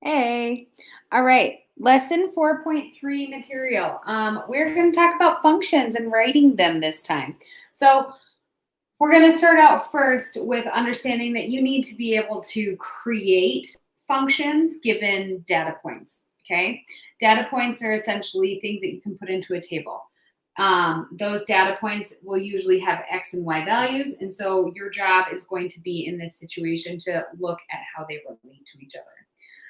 Hey. All right. Lesson 4.3 material. We're going to talk about functions and writing them this time. So we're going to start out first with understanding that you need to be able to create functions given data points. Okay. Data points are essentially things that you can put into a table. Those data points will usually have X and Y values. And so your job is going to be in this situation to look at how they relate to each other.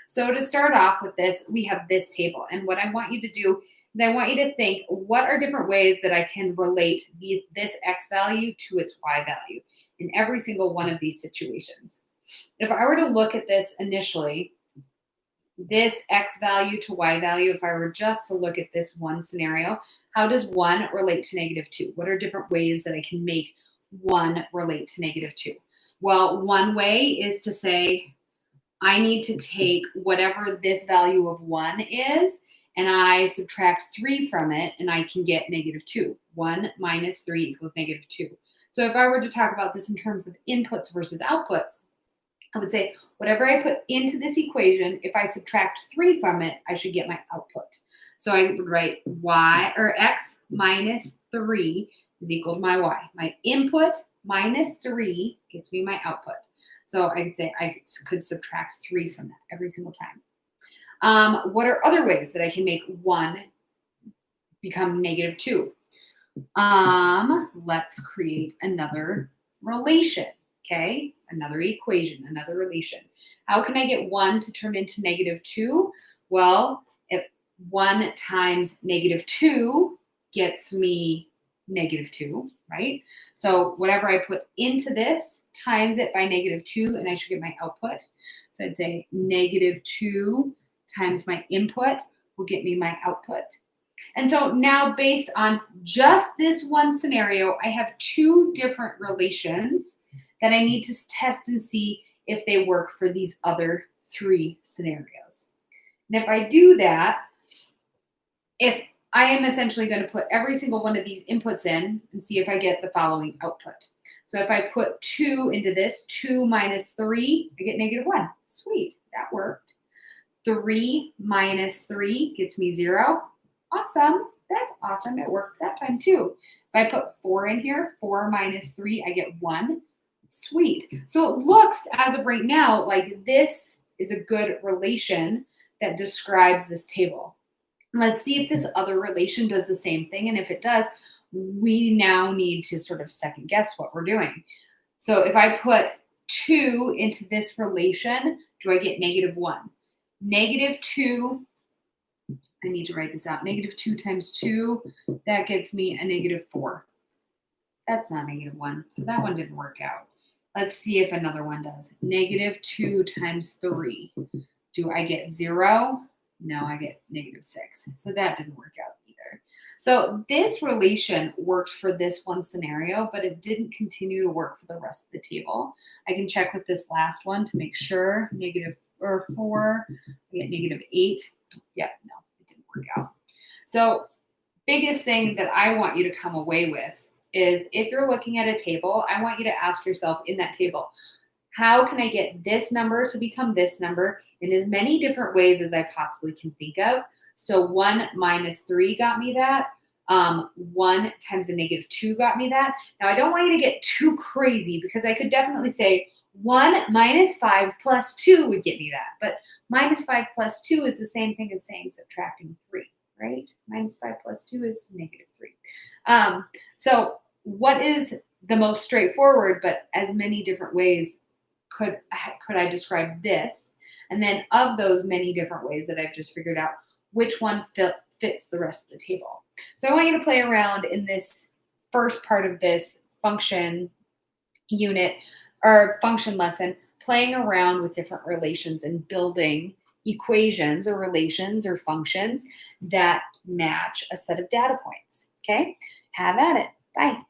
So to start off with this, we have this table. And what I want you to do is I want you to think, what are different ways that I can relate this X value to its Y value in every single one of these situations? If I were to look at this initially, this X value to Y value, if I were just to look at this one scenario, how does 1 relate to -2? What are different ways that I can make 1 relate to -2? Well, one way is to say, I need to take whatever this value of 1 is, and I subtract 3 from it, and I can get -2. 1 minus 3 equals -2. So if I were to talk about this in terms of inputs versus outputs, I would say whatever I put into this equation, if I subtract 3 from it, I should get my output. So I would write X minus 3 is equal to my Y. My input minus 3 gets me my output. So I could say I could subtract 3 from that every single time. What are other ways that I can make 1 become -2? Let's create another relation, okay? Another equation, another relation. How can I get 1 to turn into -2? Well, if 1 times -2 gets me -2, right? So whatever I put into this, times it by -2, and I should get my output. So I'd say -2 times my input will get me my output. And so now, based on just this one scenario, I have 2 different relations that I need to test and see if they work for these other 3 scenarios. And if I do that, if I am essentially going to put every single one of these inputs in and see if I get the following output. So if I put 2 into this, 2 minus 3, I get -1. Sweet, that worked. 3 minus 3 gets me 0. Awesome, that's awesome. It worked that time too. If I put 4 in here, 4 minus 3, I get 1. Sweet. So it looks, as of right now, like this is a good relation that describes this table. Let's see if this other relation does the same thing. And if it does, we now need to sort of second guess what we're doing. So if I put 2 into this relation, do I get -1? -2, I need to write this out. -2 times 2, that gets me a -4. That's not -1, so that one didn't work out. Let's see if another one does. -2 times 3. Do I get 0? No, I get -6. So that didn't work out either. So this relation worked for this one scenario, but it didn't continue to work for the rest of the table. I can check with this last one to make sure. -4, I get -8. Yeah, no, it didn't work out. So biggest thing that I want you to come away with is, if you're looking at a table, I want you to ask yourself in that table, how can I get this number to become this number in as many different ways as I possibly can think of? So 1 minus 3 got me that. 1 times a -2 got me that. Now, I don't want you to get too crazy, because I could definitely say 1 minus 5 plus 2 would get me that. But -5 plus 2 is the same thing as saying subtracting 3, right? -5 plus 2 is -3. So what is the most straightforward, but as many different ways could I describe this? And then of those many different ways that I've just figured out, which one fits the rest of the table? So I want you to play around in this first part of this function unit or function lesson, playing around with different relations and building equations or relations or functions that match a set of data points. Okay, have at it. Bye.